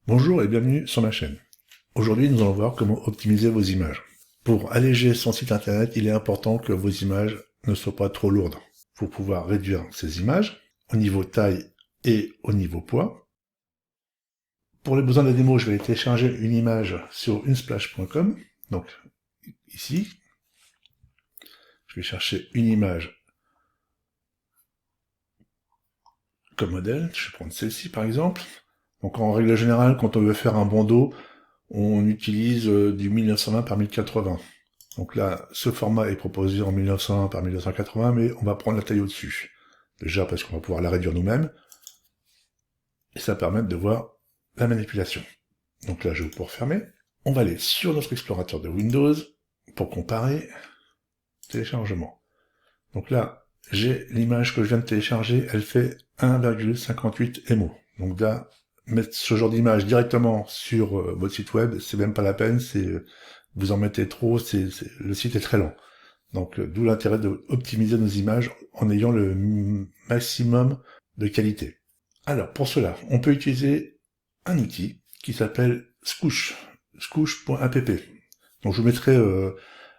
Bonjour et bienvenue sur ma chaîne. Aujourd'hui, nous allons voir comment optimiser vos images. Pour alléger son site internet, il est important que vos images ne soient pas trop lourdes. Pour pouvoir réduire ces images, au niveau taille et au niveau poids. Pour les besoins de la démo, je vais télécharger une image sur unsplash.com. Donc, ici, je vais chercher une image comme modèle. Je vais prendre celle-ci par exemple. Donc, en règle générale, quand on veut faire un bandeau, on utilise du 1920 par 1080. Donc là, ce format est proposé en 1920 par 1980, mais on va prendre la taille au-dessus. Déjà parce qu'on va pouvoir la réduire nous-mêmes, et ça va permettre de voir la manipulation. Donc là, je vais pouvoir fermer. On va aller sur notre explorateur de Windows pour comparer téléchargement. Donc là, j'ai l'image que je viens de télécharger, elle fait 1,58 MO. Donc là, mettre ce genre d'image directement sur votre site web, c'est même pas la peine, vous en mettez trop, le site est très lent. Donc d'où l'intérêt d'optimiser nos images en ayant le maximum de qualité. Alors pour cela, on peut utiliser un outil qui s'appelle Skoosh, skoosh.app. Donc je vous mettrai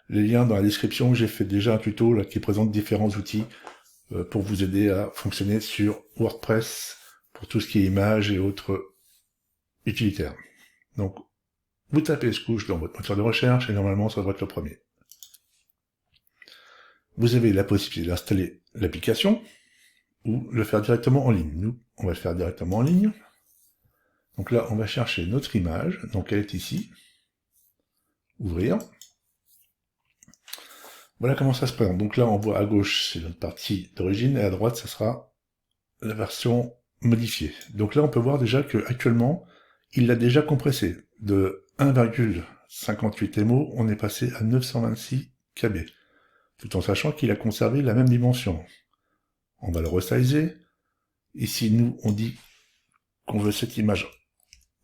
les liens dans la description. J'ai fait déjà un tuto là, qui présente différents outils pour vous aider à fonctionner sur WordPress pour tout ce qui est images et autres utilitaires. Donc vous tapez Skoosh dans votre moteur de recherche et normalement ça devrait être le premier. Vous avez la possibilité d'installer l'application ou le faire directement en ligne. Nous, on va le faire directement en ligne. Donc là, on va chercher notre image. Donc elle est ici. Ouvrir. Voilà comment ça se présente. Donc là, on voit à gauche, c'est notre partie d'origine, et à droite, ça sera la version modifiée. Donc là, on peut voir déjà que actuellement, il l'a déjà compressé. De 1,58 MO, on est passé à 926 KB. Tout en sachant qu'il a conservé la même dimension. On va le resizer. Ici, nous, on dit qu'on veut cette image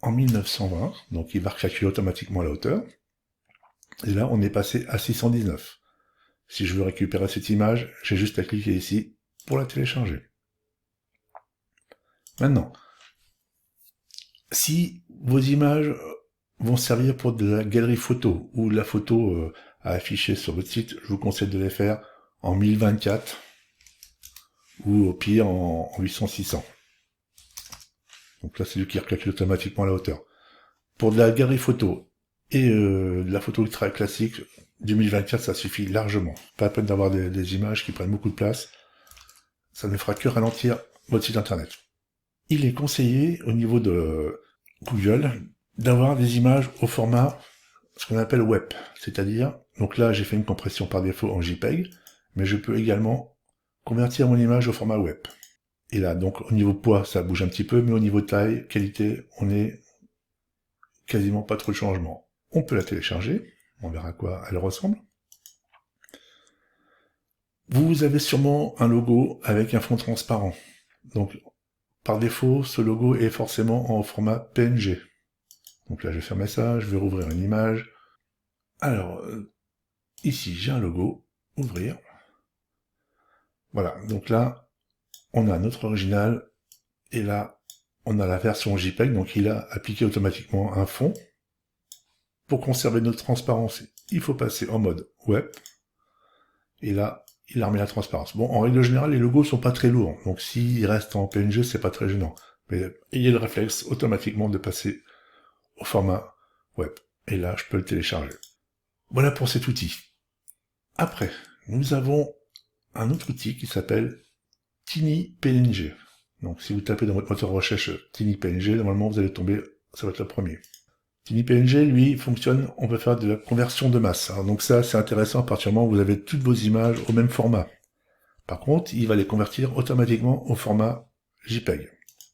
en 1920, donc il va recalculer automatiquement la hauteur. Et là, on est passé à 619. Si je veux récupérer cette image, j'ai juste à cliquer ici pour la télécharger. Maintenant, si vos images vont servir pour de la galerie photo ou de la photo à afficher sur votre site, je vous conseille de les faire en 1024 ou au pire en 800-600. Donc là, c'est lui qui recalcule automatiquement la hauteur. Pour de la galerie photo et de la photo ultra classique, 2024, ça suffit largement. Pas la peine d'avoir des images qui prennent beaucoup de place. Ça ne fera que ralentir votre site internet. Il est conseillé, au niveau de Google, d'avoir des images au format, ce qu'on appelle WEP. C'est-à-dire, donc là, j'ai fait une compression par défaut en JPEG, mais je peux également convertir mon image au format WEP. Et là, donc, au niveau poids, ça bouge un petit peu, mais au niveau taille, qualité, on est quasiment pas trop de changement. On peut la télécharger, on verra à quoi elle ressemble. Vous avez sûrement un logo avec un fond transparent. Donc, par défaut, ce logo est forcément en format PNG. Donc là, je vais fermer ça, je vais rouvrir une image. Alors, ici, j'ai un logo, ouvrir. Voilà, donc là, on a notre original, et là, on a la version JPEG, donc il a appliqué automatiquement un fond. Pour conserver notre transparence, il faut passer en mode web. Et là, il a remis la transparence. Bon, en règle générale, les logos sont pas très lourds, donc s'ils restent en PNG, c'est pas très gênant. Mais ayez le réflexe automatiquement de passer au format web. Et là, je peux le télécharger. Voilà pour cet outil. Après, nous avons un autre outil qui s'appelle TinyPNG. Donc, si vous tapez dans votre moteur de recherche TinyPNG, normalement, vous allez tomber, ça va être le premier. TinyPNG, lui, fonctionne, on peut faire de la conversion de masse. Alors, donc ça, c'est intéressant à partir du moment où vous avez toutes vos images au même format. Par contre, il va les convertir automatiquement au format JPEG.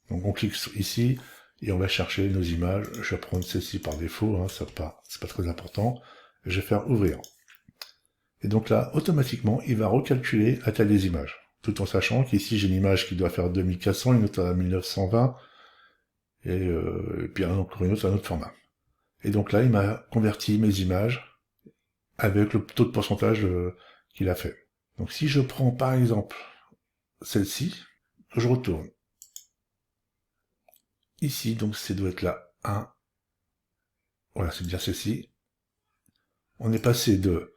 Donc on clique ici, et on va chercher nos images. Je vais prendre celle-ci par défaut, hein, c'est pas très important. Je vais faire ouvrir. Et donc là, automatiquement, il va recalculer la taille des images. Tout en sachant qu'ici, j'ai une image qui doit faire 2400, une autre à 1920, et puis encore une autre à un autre format. Et donc là, il m'a converti mes images avec le taux de pourcentage qu'il a fait. Donc si je prends par exemple celle-ci, je retourne ici, donc ça doit être là, 1. Voilà, c'est bien ceci. On est passé de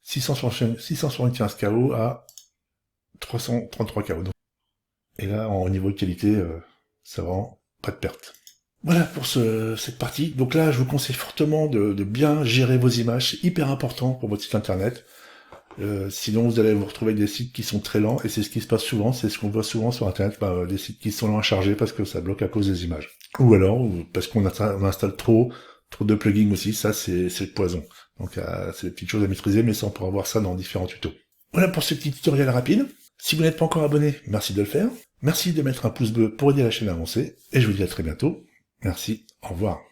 675 KO à 333 KO. Et là, au niveau de qualité, ça vraiment pas de perte. Voilà pour cette partie. Donc là, je vous conseille fortement de bien gérer vos images. C'est hyper important pour votre site internet. Sinon, vous allez vous retrouver avec des sites qui sont très lents. Et c'est ce qui se passe souvent. C'est ce qu'on voit souvent sur internet. Des sites qui sont lents à charger parce que ça bloque à cause des images. Ou alors, parce qu'on installe trop de plugins aussi. Ça, c'est le poison. Donc, c'est des petites choses à maîtriser. Mais ça, on pourra voir ça dans différents tutos. Voilà pour ce petit tutoriel rapide. Si vous n'êtes pas encore abonné, merci de le faire. Merci de mettre un pouce bleu pour aider la chaîne à avancer. Et je vous dis à très bientôt. Merci, au revoir.